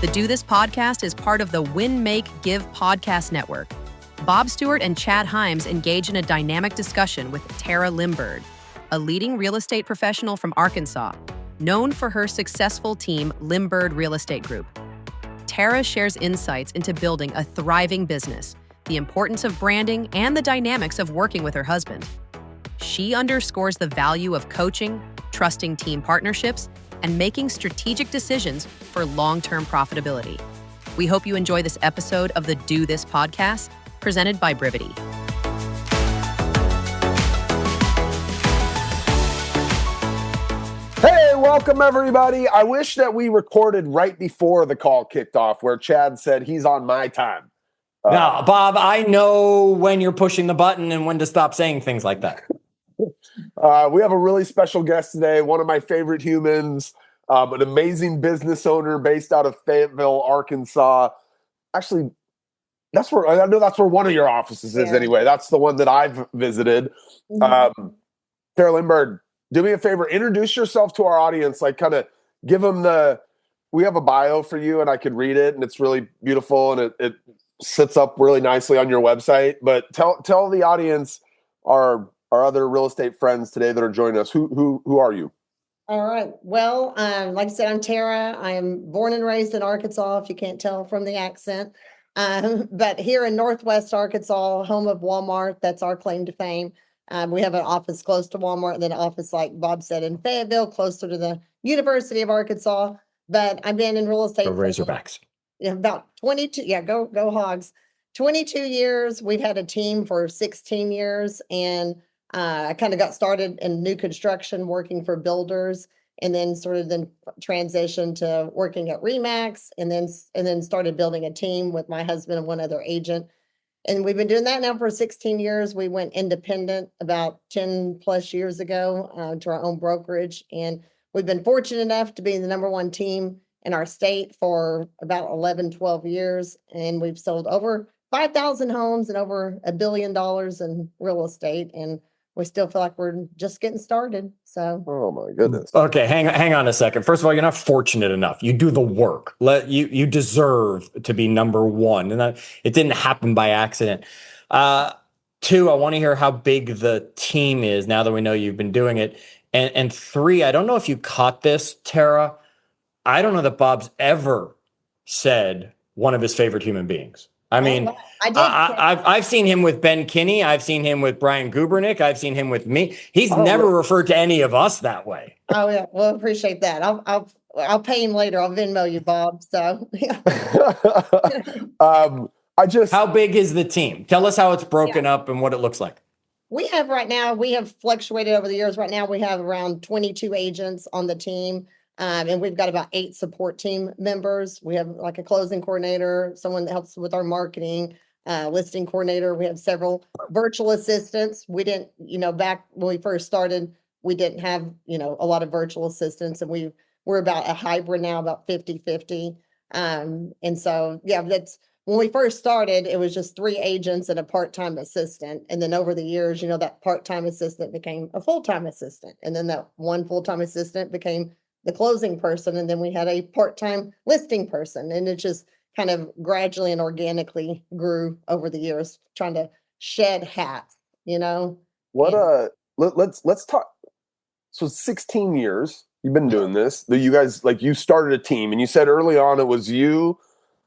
The Do This podcast is part of the Win, Make, Give podcast network. Bob Stewart and Chad Hyams engage in a dynamic discussion with Tara Limbird, a leading real estate professional from Arkansas, known for her successful team, Limbird Real Estate Group. Tara shares insights into building a thriving business, the importance of branding, and the dynamics of working with her husband. She underscores the value of coaching, trusting team partnerships, and making strategic decisions for long-term profitability. We hope you enjoy this episode of the Do This podcast, presented by Brivity. Hey, welcome everybody. I wish that we recorded right before the call kicked off where Chad said he's on my time. No, Bob, I know when you're pushing the button and when to stop saying things like that. We have a really special guest today, one of my favorite humans, an amazing business owner based out of Fayetteville, Arkansas. Actually, that's where one of your offices is anyway. That's the one that I've visited. Tara Limbird, do me a favor, introduce yourself to our audience, like kind of give them we have a bio for you and I could read it and it's really beautiful and it sits up really nicely on your website, but tell the audience, our other real estate friends today that are joining us, who are you? All right. Well, like I said, I'm Tara. I am born and raised in Arkansas, if you can't tell from the accent. But here in Northwest Arkansas, home of Walmart, that's our claim to fame. We have an office close to Walmart and then an office, like Bob said, in Fayetteville, closer to the University of Arkansas. But I've been in real estate. Go Razorbacks. About 22. Yeah, go Hogs. 22 years. We've had a team for 16 years. And I kind of got started in new construction, working for builders, and then transitioned to working at Remax, and then started building a team with my husband and one other agent. And we've been doing that now for 16 years. We went independent about 10 plus years ago to our own brokerage. And we've been fortunate enough to be the number one team in our state for about 11, 12 years. And we've sold over 5,000 homes and over $1 billion in real estate. And we still feel like we're just getting started. So, Oh my goodness. Okay, hang on a second. First of all, you're not fortunate enough. You do the work. You deserve to be number one, and that it didn't happen by accident. Two, I want to hear how big the team is now that we know you've been doing it. And three, I don't know if you caught this, Tara. I don't know that Bob's ever said one of his favorite human beings. I mean, I've seen him with Ben Kinney. I've seen him with Brian Gubernick. I've seen him with me. He's never referred to any of us that way. Oh yeah, well, appreciate that. I'll pay him later. I'll Venmo you, Bob. So, yeah. How big is the team? Tell us how it's broken up and what it looks like. We have fluctuated over the years. Right now, we have around 22 agents on the team. And we've got about 8 support team members. We have like a closing coordinator, someone that helps with our marketing, listing coordinator. We have several virtual assistants. We didn't, back when we first started, we didn't have, a lot of virtual assistants, and we're about a hybrid now, about 50-50. And so, that's when we first started, it was just 3 agents and a part-time assistant. And then over the years, that part-time assistant became a full-time assistant. And then that one full-time assistant became the closing person, and then we had a part-time listing person, and it just kind of gradually and organically grew over the years, trying to shed hats, What let's talk. So 16 years you've been doing this. You guys, like, you started a team, and you said early on it was you,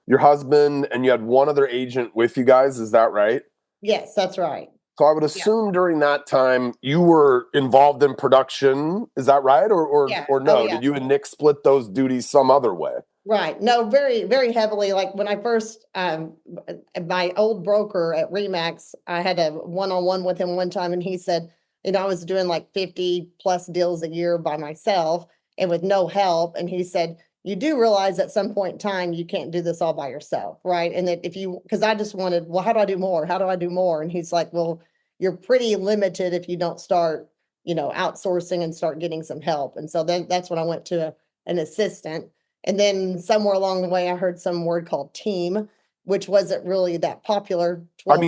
your husband, and you had one other agent with you guys. Is that right? Yes, that's right. So I would assume during that time you were involved in production. Is that right? Or no? Did you and Nick split those duties some other way? Right. No, very, very heavily. Like when I first, my old broker at Remax, I had a one-on-one with him one time, and he said, I was doing like 50 plus deals a year by myself and with no help. And he said, you do realize at some point in time, you can't do this all by yourself. Right. And that because I just wanted, well, how do I do more? How do I do more? And he's like, well, you're pretty limited if you don't start, outsourcing and start getting some help. And so then that's when I went to an assistant. And then somewhere along the way, I heard some word called team, which wasn't really that popular.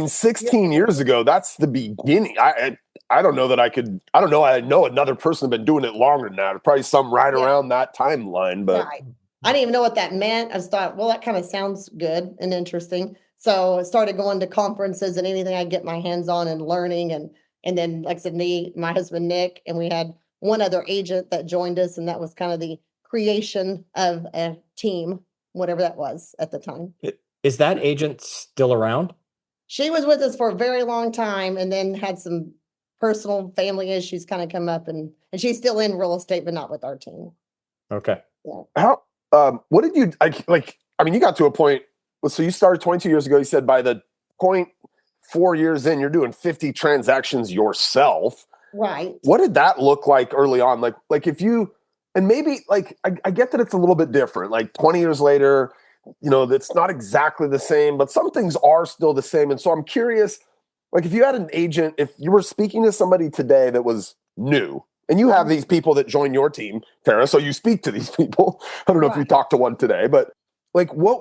16 years ago, that's the beginning. I don't know that I could, I know another person had been doing it longer than that. Probably some around that timeline, but. Right. I didn't even know what that meant. I just thought, well, that kind of sounds good and interesting. So I started going to conferences and anything I get my hands on and learning. And then, like I said, my husband, Nick, and we had one other agent that joined us. And that was kind of the creation of a team, whatever that was at the time. Is that agent still around? She was with us for a very long time and then had some personal family issues kind of come up, and she's still in real estate, but not with our team. Okay. How, what did you, I mean, you got to a point, so you started 22 years ago. You said by the point 4 years in, you're doing 50 transactions yourself. Right. What did that look like early on? Like if you, and maybe like, I get that it's a little bit different, like 20 years later, you know, that's not exactly the same, but some things are still the same. And so I'm curious, like if you had an agent, if you were speaking to somebody today that was new, and you have these people that join your team, Tara, so you speak to these people. I don't know if you talked to one today, but like what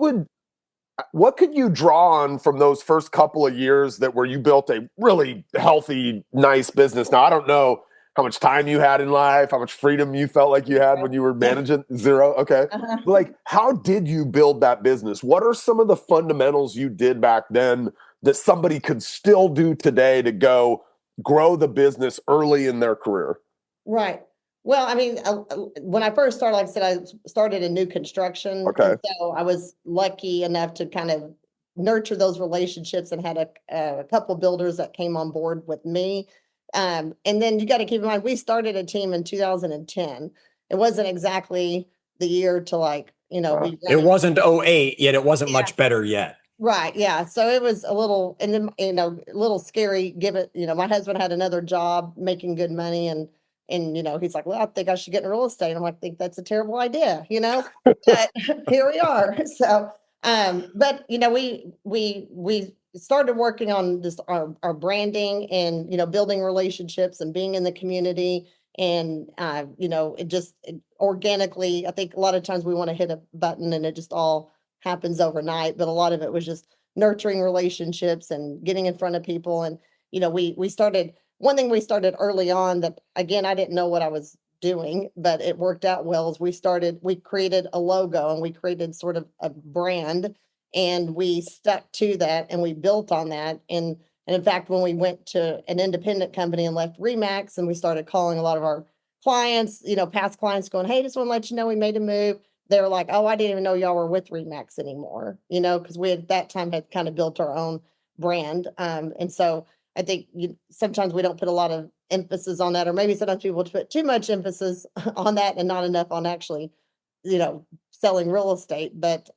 could you draw on from those first couple of years that where you built a really healthy, nice business? Now, I don't know how much time you had in life, how much freedom you felt like you had when you were managing zero. Okay. But like, how did you build that business? What are some of the fundamentals you did back then that somebody could still do today to go grow the business early in their career? Right. Well, I mean, when I first started, like I said, I started in new construction. Okay. And so I was lucky enough to kind of nurture those relationships and had a couple builders that came on board with me. And then you got to keep in mind, we started a team in 2010. It wasn't exactly the year to like, you know, it wasn't 08 yet. It wasn't much better yet. Right. Yeah. So it was a little, and then, you know, a little scary. My husband had another job making good money, and, you know, he's like, well, I think I should get in real estate. I'm like, I think that's a terrible idea, you know, but here we are. So, but, you know, we started working on this, our branding and, you know, building relationships and being in the community. And, you know, organically, I think a lot of times we want to hit a button and it just all happens overnight, but a lot of it was just nurturing relationships and getting in front of people. And, you know, one thing we started early on that, again, I didn't know what I was doing, but it worked out well, is we created a logo and we created sort of a brand, and we stuck to that and we built on that. And in fact, when we went to an independent company and left Remax, and we started calling a lot of our clients, you know, past clients, going, hey, just want to let you know we made a move. They were like, oh, I didn't even know y'all were with Remax anymore, you know, because we at that time had kind of built our own brand. And so I think sometimes we don't put a lot of emphasis on that, or maybe sometimes people put too much emphasis on that and not enough on actually, you know, selling real estate. But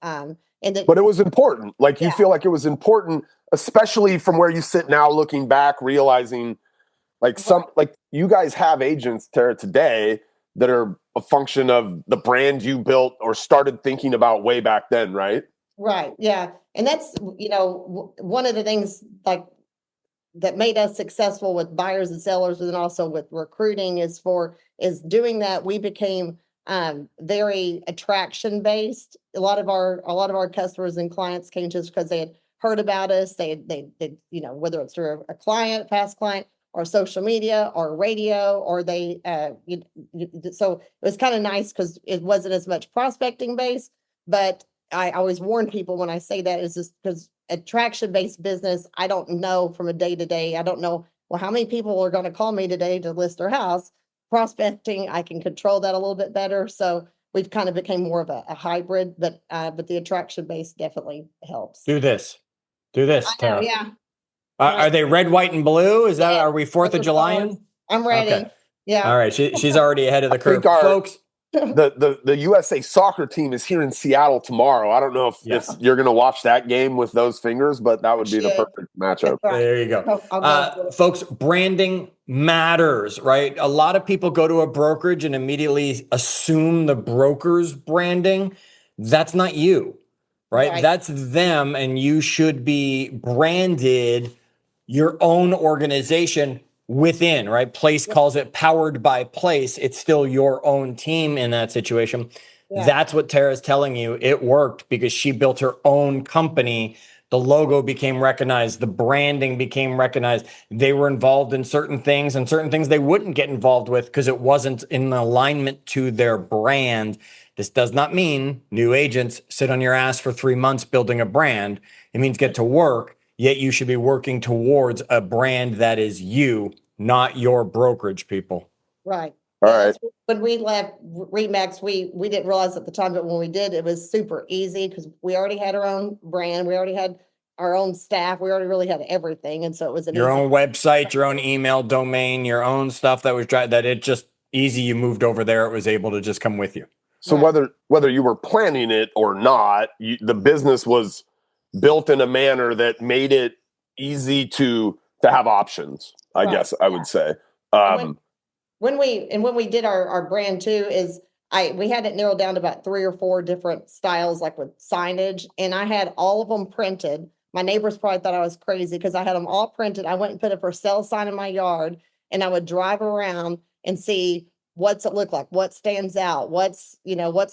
it was important. Like you feel like it was important, especially from where you sit now, looking back, realizing like like you guys have agents, Tara, today that are a function of the brand you built or started thinking about way back then, right? Right. Yeah. And that's, you know, one of the things like that made us successful with buyers and sellers, and then also with recruiting is doing that. We became very attraction based. A lot of our customers and clients came to us because they had heard about us. They you know, whether it's through a past client, or social media, or radio, or they, so it was kind of nice because it wasn't as much prospecting based. But I always warn people when I say that is just because attraction based business, I don't know from a day to day. I don't know, well, how many people are going to call me today to list their house. Prospecting, I can control that a little bit better. So we've kind of became more of a hybrid, but the attraction based definitely helps. Do this, Tara. Yeah. Are they red, white, and blue? Is that, are we 4th of July in? I'm ready. Okay. Yeah. All right. She's already ahead of the curve. Folks, the USA soccer team is here in Seattle tomorrow. I don't know if you're going to watch that game with those fingers, but that would be the perfect matchup. Right. There you go. Folks, branding matters, right? A lot of people go to a brokerage and immediately assume the broker's branding. That's not you, right? That's them, and you should be branded your own organization within, right? Place calls it powered by Place. It's still your own team in that situation. That's what Tara's telling you. It worked because she built her own company The logo became recognized. The branding became recognized. They were involved in certain things and certain things they wouldn't get involved with because it wasn't in alignment to their brand. This does not mean new agents sit on your ass for 3 months building a brand. It means get to work, yet you should be working towards a brand that is you, not your brokerage, people. Right. All Yeah, right. when we left Remax, we didn't realize at the time, but when we did, it was super easy because we already had our own brand. We already had our own staff. We already really had everything. And so it was an Your easy. own website, your own email domain, your own stuff that was that it just easy. You moved over there. It was able to just come with you. So Right. whether you were planning it or not, the business was built in a manner that made it easy to have options. I Right. guess I would say. And when we did our brand too, is we had it narrowed down to about 3 or 4 different styles, like with signage, and I had all of them printed. My neighbors probably thought I was crazy because I had them all printed. I went and put a for sale sign in my yard, and I would drive around and see what's it look like, what stands out, what's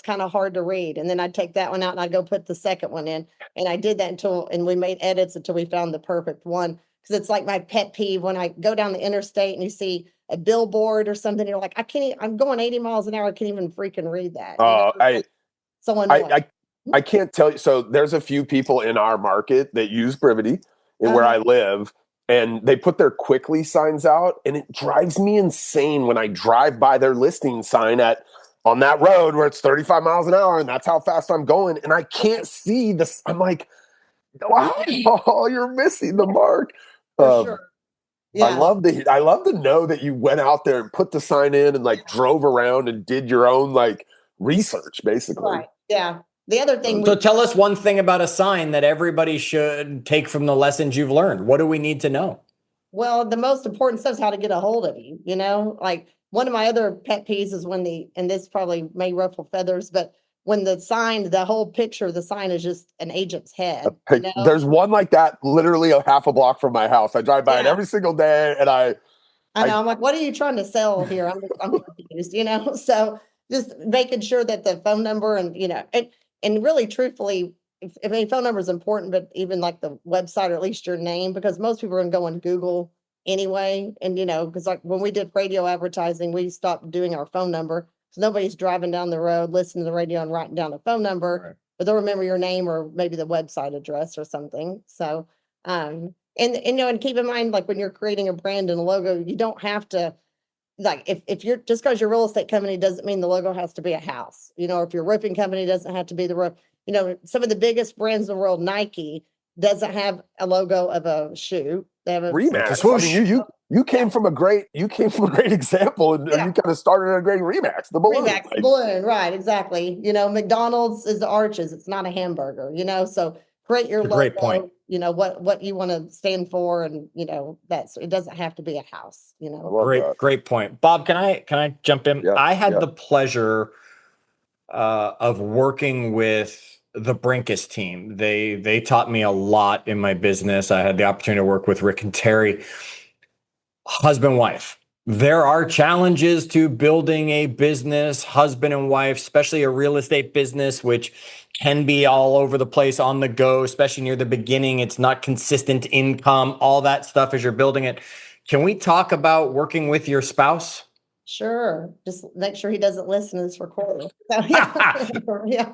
kind of hard to read, and then I'd take that one out and I'd go put the second one in, and I did that and we made edits until we found the perfect one. Because it's like my pet peeve when I go down the interstate and you see a billboard or something, you're like, I'm going 80 miles an hour. I can't even freaking read that. I So annoying. I can't tell you. So there's a few people in our market that use Brivity and where I live, and they put their quickly signs out, and it drives me insane when I drive by their listing sign on that road where it's 35 miles an hour, and that's how fast I'm going, and I can't see this. I'm like, wow, you're missing the mark. For sure. I Yeah. love to know that you went out there and put the sign in and like drove around and did your own like research, basically. Right. Yeah. The other thing So tell us one thing about a sign that everybody should take from the lessons you've learned. What do we need to know? well, the most important stuff is how to get a hold of you, like one of my other pet peeves is and this probably may ruffle feathers, but when the whole picture of the sign is just an agent's head, There's one like that literally a half a block from my house. I drive by it every single day, and I know. I'm like, what are you trying to sell here? I'm confused, So just making sure that the phone number and really truthfully, if any phone number is important, but even like the website or at least your name, because most people are going to go on Google anyway. And, because like when we did radio advertising, we stopped doing our phone number. So nobody's driving down the road, listening to the radio and writing down a phone number, Right. but they'll remember your name or maybe the website address or something. So, and keep in mind, like when you're creating a brand and a logo, you don't have to like if you're just because your real estate company doesn't mean the logo has to be a house. If your roofing company doesn't have to be the roof. Some of the biggest brands in the world, Nike, doesn't have a logo of a shoe. They have a Remax. Swoosh. I mean, you came from a great example, and you kind of started a great Remax, the balloon. Remax, the balloon, right? Exactly. McDonald's is the arches. It's not a hamburger. So create your logo. Great point. What you want to stand for, and it doesn't have to be a house. Great point. Bob, can I jump in? Yeah, I had the pleasure of working with the Brinkus team. They taught me a lot in my business. I had the opportunity to work with Rick and Terry, husband, wife. There are challenges to building a business, husband and wife, especially a real estate business, which can be all over the place on the go, especially near the beginning. It's not consistent income, all that stuff as you're building it. Can we talk about working with your spouse? Sure. Just make sure he doesn't listen to this recording. So, yeah. Yeah.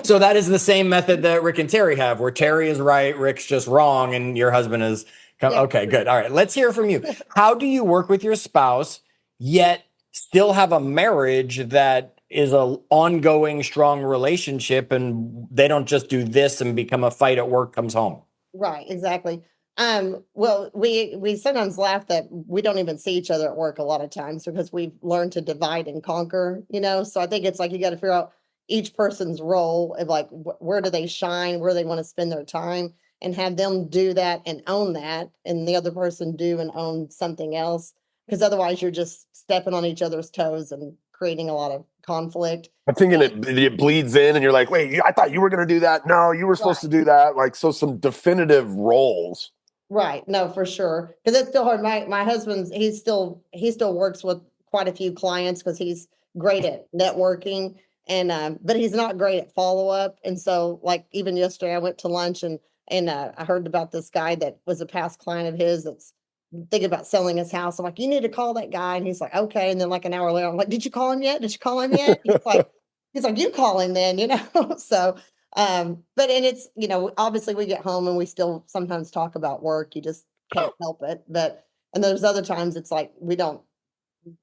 So that is the same method that Rick and Terry have, where Terry is right, Rick's just wrong, and your husband is okay, good. All right, let's hear from you. How do you work with your spouse yet still have a marriage that is an ongoing, strong relationship, and they don't just do this and become a fight at work comes home? Right, exactly. Well, we sometimes laugh that we don't even see each other at work a lot of times because we've learned to divide and conquer, So I think it's like you got to figure out each person's role of like where do they shine, where they want to spend their time, and have them do that and own that, and the other person do and own something else. Because otherwise, you're just stepping on each other's toes and creating a lot of conflict. I'm thinking it bleeds in, and you're like, wait, I thought you were going to do that. No, you were supposed to do that. Like, so some definitive roles. Right. No, for sure. Because it's still hard. My husband's he still works with quite a few clients because he's great at networking. But he's not great at follow up. And so like even yesterday I went to lunch and I heard about this guy that was a past client of his that's thinking about selling his house. I'm like, you need to call that guy. And he's like, okay. And then like an hour later, I'm like, did you call him yet? Did you call him yet? He's like, you call him then, So, but and it's, obviously we get home and we still sometimes talk about work. You just can't help it. And there's other times it's like no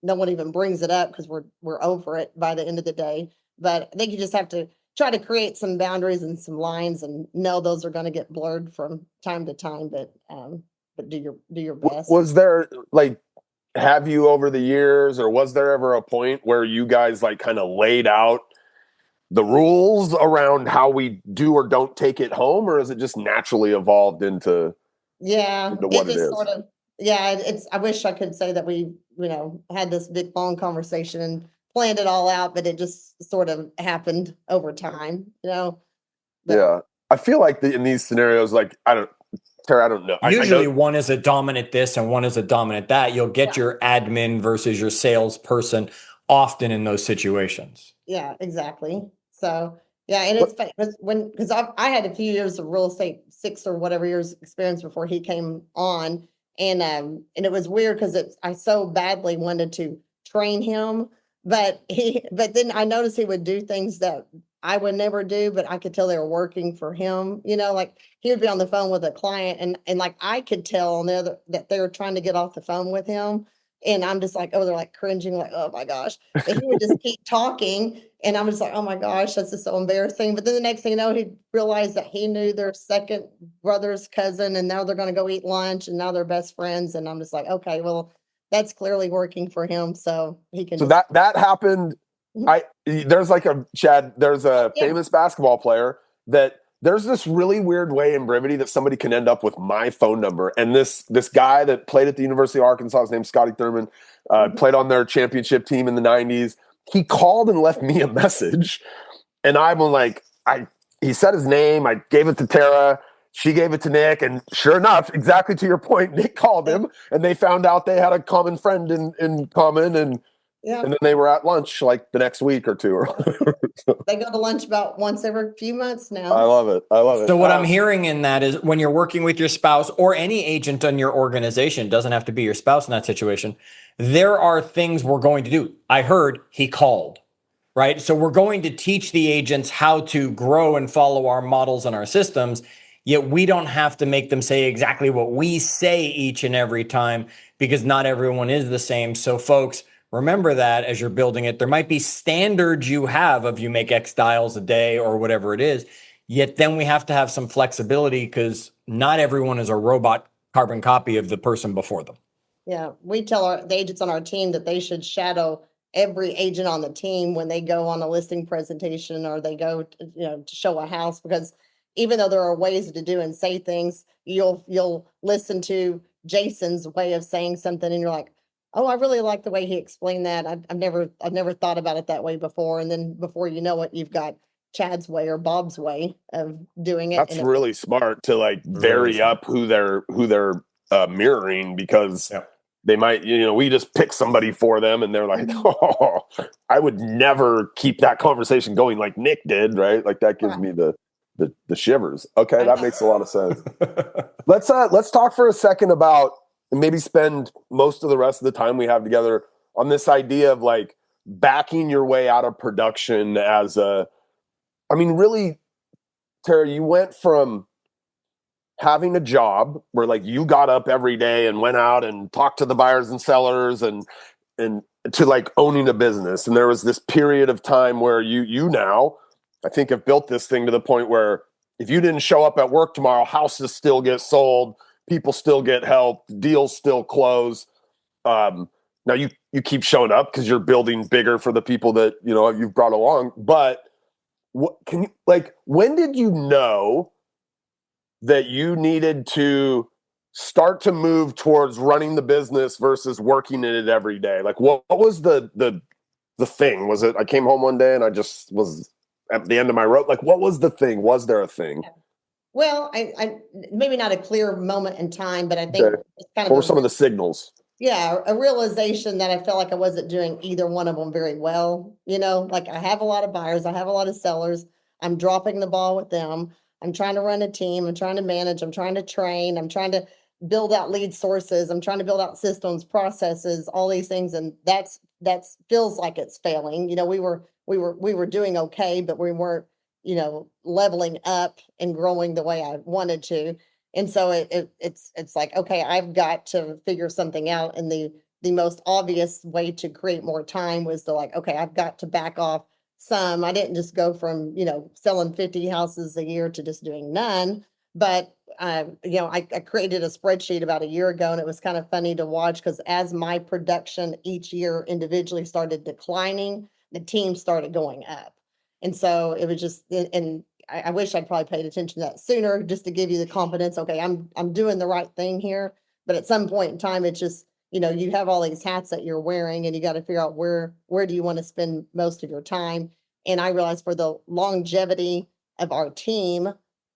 one even brings it up because we're over it by the end of the day. But I think you just have to try to create some boundaries and some lines and know those are going to get blurred from time to time. But do your best. Was there have you over the years, or was there ever a point where you guys kind of laid out the rules around how we do or don't take it home, or is it just naturally evolved into what it is? Sort of, I wish I could say that we, had this big long conversation and planned it all out, but it just sort of happened over time, Yeah. I feel like in these scenarios, Tara, I don't know. Usually I know, one is a dominant this and one is a dominant that. You'll get your admin versus your salesperson often in those situations. Yeah, exactly. So, and it's funny because I had a few years of real estate, 6 or whatever years experience before he came on. And it was weird because I so badly wanted to train him, but then I noticed he would do things that I would never do, but I could tell they were working for him. Like he would be on the phone with a client and like I could tell on the other that they were trying to get off the phone with him. And I'm just like, oh, they're like cringing, like, oh my gosh. But he would just keep talking. And I'm just like, oh my gosh, that's just so embarrassing. But then the next thing you know, he realized that he knew their second brother's cousin, and now they're going to go eat lunch, and now they're best friends. And I'm just like, okay, well, that's clearly working for him. So he can. So that happened. There's there's a famous basketball player that there's this really weird way in Brivity that somebody can end up with my phone number. And this guy that played at the University of Arkansas, his name's Scotty Thurman, played on their championship team in the 90s. He called and left me a message. And I'm like, he said his name. I gave it to Tara. She gave it to Nick. And sure enough, exactly to your point, Nick called him and they found out they had a common friend in common. And then they were at lunch the next week or two. They go to lunch about once every few months now. I love it. So what I'm hearing in that is when you're working with your spouse or any agent on your organization, doesn't have to be your spouse in that situation, there are things we're going to do. I heard he called, right? So we're going to teach the agents how to grow and follow our models and our systems, yet we don't have to make them say exactly what we say each and every time because not everyone is the same. So folks, remember that as you're building it, there might be standards you have of you make X dials a day or whatever it is. Yet then we have to have some flexibility because not everyone is a robot carbon copy of the person before them. Yeah, we tell the agents on our team that they should shadow every agent on the team when they go on a listing presentation or they go to show a house, because even though there are ways to do and say things, you'll listen to Jason's way of saying something and you're like, oh, I really like the way he explained that. I've never thought about it that way before. And then before you know it, you've got Chad's way or Bob's way of doing it. That's really smart to vary up who they're mirroring, because they might, we just pick somebody for them and they're like, oh, I would never keep that conversation going like Nick did, right? Like that gives me the shivers. Okay, that makes a lot of sense. Let's talk for a second about, and maybe spend most of the rest of the time we have together on this idea of backing your way out of production really, Tara, you went from having a job where you got up every day and went out and talked to the buyers and sellers and to owning a business. And there was this period of time where you now, I think, have built this thing to the point where if you didn't show up at work tomorrow, houses still get sold, people still get help, deals still close. Now you keep showing up because you're building bigger for the people that you've brought along. But when did you know that you needed to start to move towards running the business versus working in it every day? What was the thing? Was it I came home one day and I just was at the end of my rope? What was the thing? Was there a thing? Well, I maybe not a clear moment in time, but I think what were some of the signals? Yeah, a realization that I felt like I wasn't doing either one of them very well. Like I have a lot of buyers, I have a lot of sellers. I'm dropping the ball with them. I'm trying to run a team. I'm trying to manage. I'm trying to train. I'm trying to build out lead sources. I'm trying to build out systems, processes, all these things, and that's feels like it's failing. We were doing okay, but we weren't leveling up and growing the way I wanted to. And so it's like, okay, I've got to figure something out. And the most obvious way to create more time was to like, okay, I've got to back off some. I didn't just go from, selling 50 houses a year to just doing none. But I created a spreadsheet about a year ago, and it was kind of funny to watch because as my production each year individually started declining, the team started going up. And so it was just, and I wish I'd probably paid attention to that sooner just to give you the confidence. Okay, I'm doing the right thing here. But at some point in time, it's just, you have all these hats that you're wearing and you got to figure out where do you want to spend most of your time. And I realized for the longevity of our team,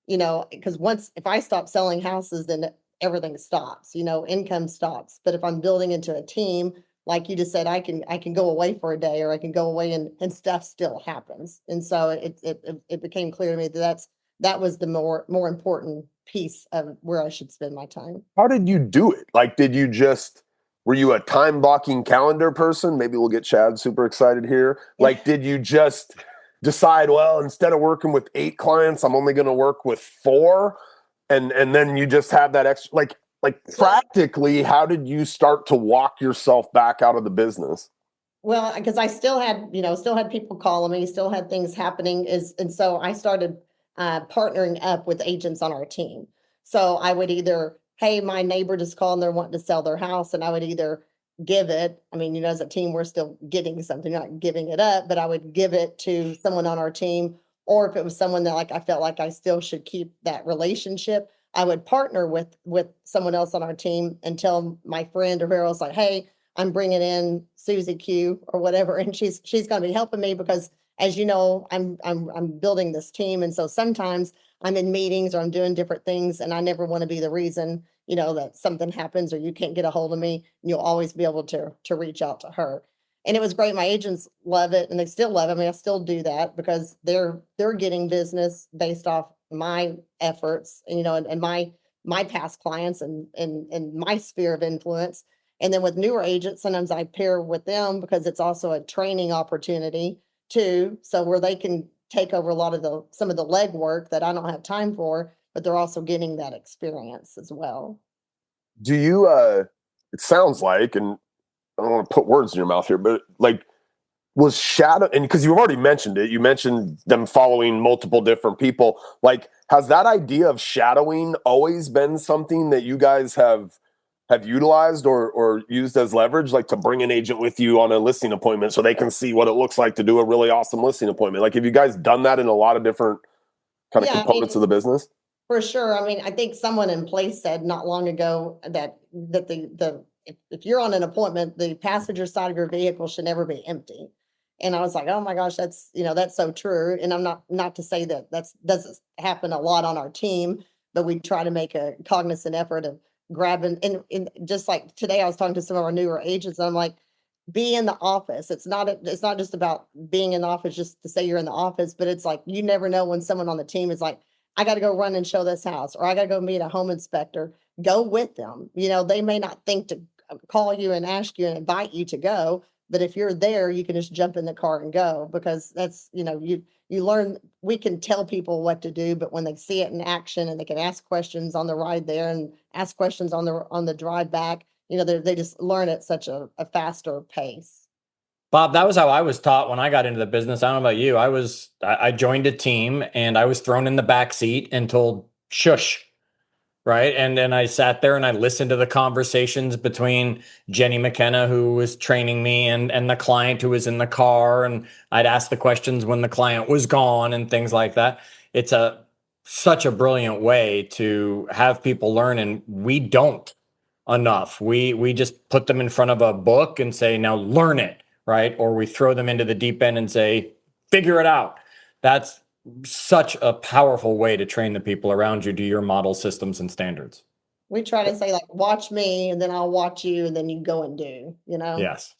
because if I stop selling houses, then everything stops, income stops. But if I'm building into a team, like you just said, I can go away for a day, or I can go away and stuff still happens. And so it became clear to me that was the more important piece of where I should spend my time. How did you do it? Like, were you a time blocking calendar person? Maybe we'll get Chad super excited here. Like, did you just decide, well, instead of working with 8 clients, I'm only going to work with 4? And then you just have that extra, like practically, how did you start to walk yourself back out of the business? Well, because I still had people calling me, still had things happening, and so I started partnering up with agents on our team. So I would either, hey, my neighbor just called and they're wanting to sell their house, and I would either give it. I mean, as a team, we're still getting something, not giving it up, but I would give it to someone on our team. Or if it was someone that like I felt like I still should keep that relationship, I would partner with someone else on our team and tell my friend or whoever else like, hey, I'm bringing in Susie Q or whatever, and she's going to be helping me because, as you know, I'm building this team, and so sometimes I'm in meetings or I'm doing different things, and I never want to be the reason that something happens or you can't get a hold of me. You'll always be able to reach out to her, and it was great. My agents love it, and they still love it. I mean, I still do that because they're getting business based off my efforts, and my past clients and my sphere of influence. And then with newer agents, sometimes I pair with them because it's also a training opportunity too. So where they can take over some of the legwork that I don't have time for, but they're also getting that experience as well. Do you, it sounds like, and I don't want to put words in your mouth here, but like, was shadow, and because you've already mentioned it, you mentioned them following multiple different people. Like, has that idea of shadowing always been something that you guys have utilized or used as leverage, like to bring an agent with you on a listing appointment so they can see what it looks like to do a really awesome listing appointment? Like, have you guys done that in a lot of different kind of Yeah, I components mean, of the business? for sure. I mean, I think someone in place said not long ago that the if you're on an appointment, the passenger side of your vehicle should never be empty. And I was like, oh my gosh, that's so true. And I'm not to say that doesn't happen a lot on our team, but we try to make a cognizant effort of grabbing and just like today I was talking to some of our newer agents, and I'm like, be in the office. It's not just about being in the office just to say you're in the office, but it's like you never know when someone on the team is like, I got to go run and show this house, or I got to go meet a home inspector. Go with them. They may not think to call you and ask you and invite you to go, but if you're there, you can just jump in the car and go because that's, you learn, we can tell people what to do, but when they see it in action and they can ask questions on the ride there and ask questions on the drive back, they just learn at such a faster pace. Bob, that was how I was taught when I got into the business. I don't know about you. I joined a team and I was thrown in the back seat and told shush, right? And then I sat there and I listened to the conversations between Jenny McKenna, who was training me, and the client who was in the car, and I'd ask the questions when the client was gone and things like that. It's such a brilliant way to have people learn, and we don't enough. We just put them in front of a book and say, now learn it, right? Or we throw them into the deep end and say, figure it out. That's such a powerful way to train the people around you to your model systems and standards. We try to say like, watch me and then I'll watch you and then you go and do, Yes.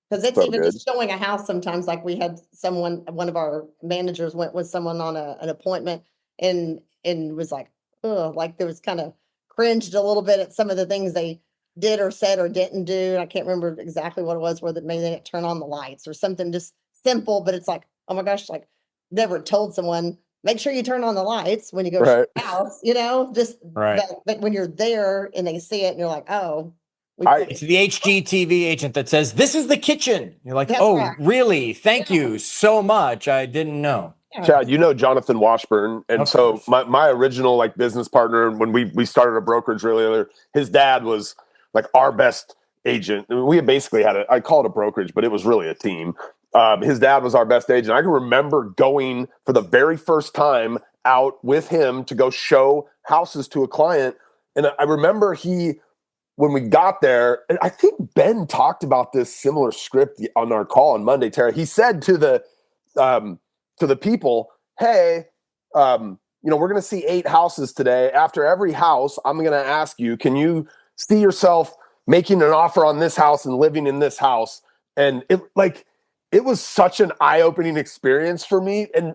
Because it's So even good. just showing a house sometimes, like we had one of our managers went with someone on an appointment and was like, oh, like there was kind of cringed a little bit at some of the things they did or said or didn't do. I can't remember exactly what it was, where that maybe they didn't turn on the lights or something just simple, but it's like, oh my gosh, like never told someone, make sure you turn on the lights when you go to Right. the house, just Right. but when you're there and they see it and you're like, oh, It's the HGTV agent that says, this is the kitchen. You're like, That's oh, right. really? Thank Yeah. you so much. I didn't know. Yeah. Chad, you know Jonathan Washburn, and Of so course. my original like business partner when we started a brokerage really earlier, his dad was like our best agent. I mean, we basically had I call it a brokerage, but it was really a team. His dad was our best agent. I can remember going for the very first time out with him to go show houses to a client, and I remember when we got there, and I think Ben talked about this similar script on our call on Monday, Tara. He said to the people, hey, we're going to see 8 houses today. After every house, I'm going to ask you, can you see yourself making an offer on this house and living in this house? And it was such an eye-opening experience for me. And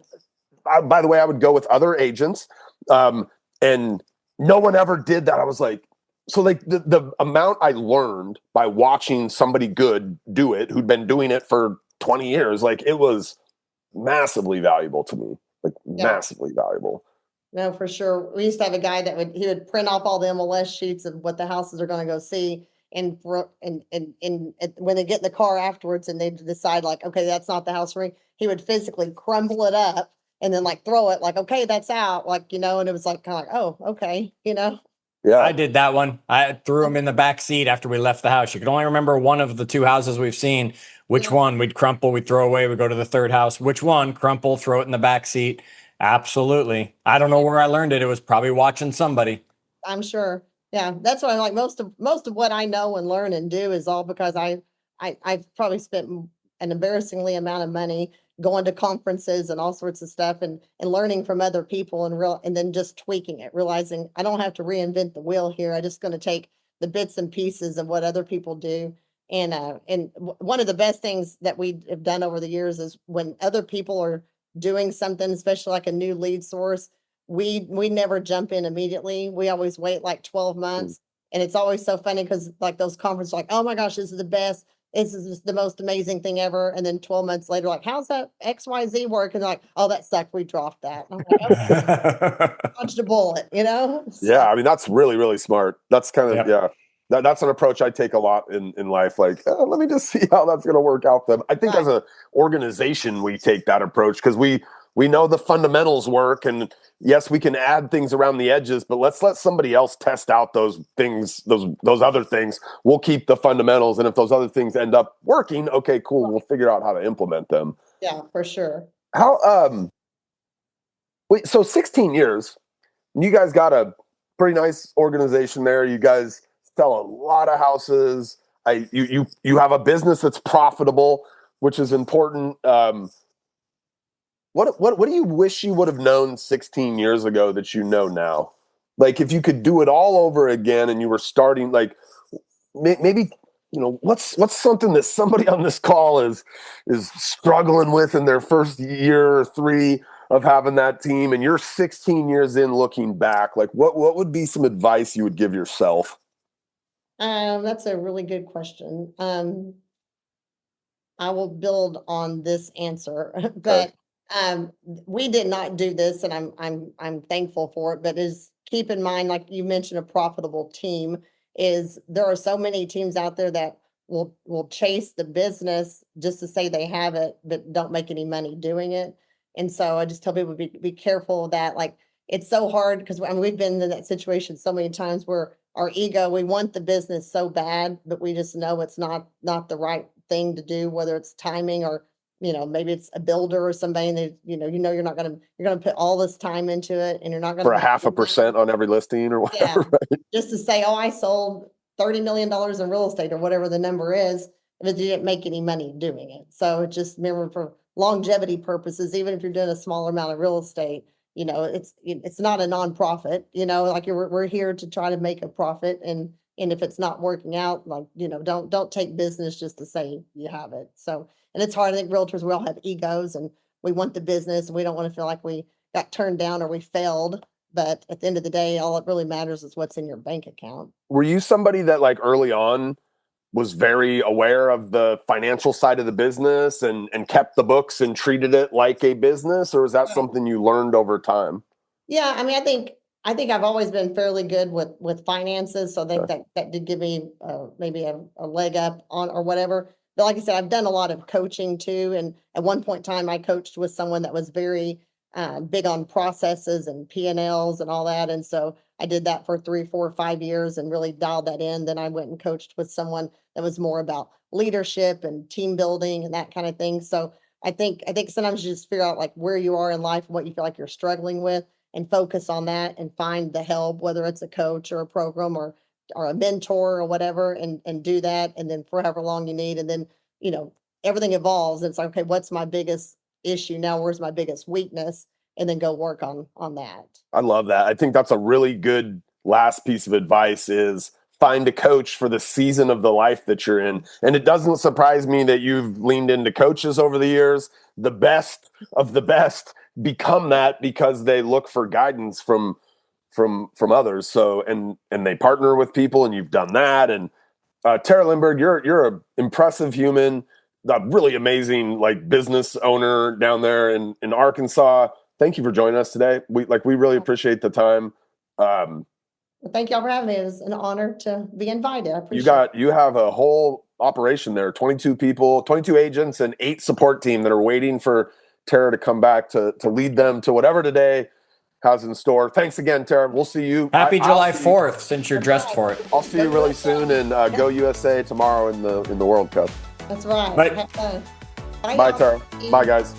by the way, I would go with other agents, and no one ever did that. I was like, so like the amount I learned by watching somebody good do it, who'd been doing it for 20 years, like it was massively valuable to me, like massively valuable. No, for sure. We used to have a guy that would print off all the MLS sheets of what the houses are going to go see. And when they get in the car afterwards and they decide like, okay, that's not the house for me, he would physically crumple it up and then like throw it like, okay, that's out. Like, and it was like kind of like, oh, okay, Yeah. I did that one. I threw him in the back seat after we left the house. You could only remember one of the 2 houses we've seen. Which one we'd crumple, we'd throw away, we'd go to the 3rd house. Which one? Crumple, throw it in the back seat. Absolutely. I don't know where I learned it. It was probably watching somebody. I'm sure. Yeah, that's why I like most of what I know and learn and do is all because I've probably spent an embarrassingly amount of money going to conferences and all sorts of stuff and learning from other people and then just tweaking it, realizing I don't have to reinvent the wheel here. I'm just going to take the bits and pieces of what other people do. And one of the best things that we have done over the years is when other people are doing something, especially like a new lead source, we never jump in immediately. We always wait like 12 months. And it's always so funny because like those conferences, like, oh my gosh, this is the best. This is just the most amazing thing ever. And then 12 months later, like, how's that XYZ work? And they're like, oh, that sucked. We dropped that. And I'm like, oh, dodged a bullet, So, Yeah. I mean, that's really, really smart. That's kind of, Yep. That's an approach I take a lot in life. Like, let me just see how that's going to work out for them. I think as an organization, we take that approach because we know the fundamentals work, and yes, we can add things around the edges, but let's let somebody else test out those things, those other things. We'll keep the fundamentals, and if those other things end up working, okay, cool. We'll figure out how to implement them. Yeah, for sure. How wait, so 16 years, you guys got a pretty nice organization there. You guys sell a lot of houses. You have a business that's profitable, which is important. What do you wish you would have known 16 years ago that you know now? Like if you could do it all over again and you were starting, like maybe what's something that somebody on this call is struggling with in their first year or 3 of having that team, and you're 16 years in looking back, like what would be some advice you would give yourself? That's a really good question. I will build on this answer, but we did not do this, and I'm thankful for it. But is keep in mind, like you mentioned, a profitable team is there are so many teams out there that will chase the business just to say they have it, but don't make any money doing it. And so I just tell people be careful of that. Like it's so hard because we've been in that situation so many times where our ego, we want the business so bad, but we just know it's not the right thing to do, whether it's timing or maybe it's a builder or somebody that you're gonna put all this time into it and you're not gonna For a make half a any money. percent on every listing or whatever. Right? Just to say, oh, I sold $30 million in real estate or whatever the number is, but you didn't make any money doing it. So it just remember for longevity purposes, even if you're doing a smaller amount of real estate, it's not a nonprofit, like we're here to try to make a profit. And if it's not working out, like, don't take business just to say you have it. So, and it's hard. I think realtors, we all have egos and we want the business and we don't want to feel like we got turned down or we failed. But at the end of the day, all it really matters is what's in your bank account. Were you somebody that like early on was very aware of the financial side of the business and kept the books and treated it like a business, or is that something you learned over time? Yeah, I mean, I think I've always been fairly good with finances, so I think that did give me maybe a leg up on or whatever. But like I said, I've done a lot of coaching too, and at one point in time, I coached with someone that was very big on processes and P&Ls and all that, and so I did that for 3, 4, 5 years and really dialed that in. Then I went and coached with someone that was more about leadership and team building and that kind of thing. So I think sometimes you just figure out like where you are in life, what you feel like you're struggling with, and focus on that and find the help, whether it's a coach or a program or a mentor or whatever, and do that. And then for however long you need. And then, everything evolves. It's like, okay, what's my biggest issue now? Where's my biggest weakness? And then go work on that. I love that. I think that's a really good last piece of advice is find a coach for the season of the life that you're in. And it doesn't surprise me that you've leaned into coaches over the years. The best of the best become that because they look for guidance from others. So and they partner with people, and you've done that. And Tara Limbird, you're an impressive human, a really amazing like business owner down there in Arkansas. Thank you for joining us today. We really appreciate the time. Well, thank y'all for having me. It was an honor to be invited. I appreciate you have a whole operation there, 22 people, 22 agents, and 8 support team that are waiting for Tara to come back to lead them to whatever today has in store. Thanks again, Tara. We'll see you. Happy July 4th, since you're dressed for it. I'll see you really soon, and go USA tomorrow in the World Cup. That's right. Bye. Have fun. Bye, Tara. Bye, guys.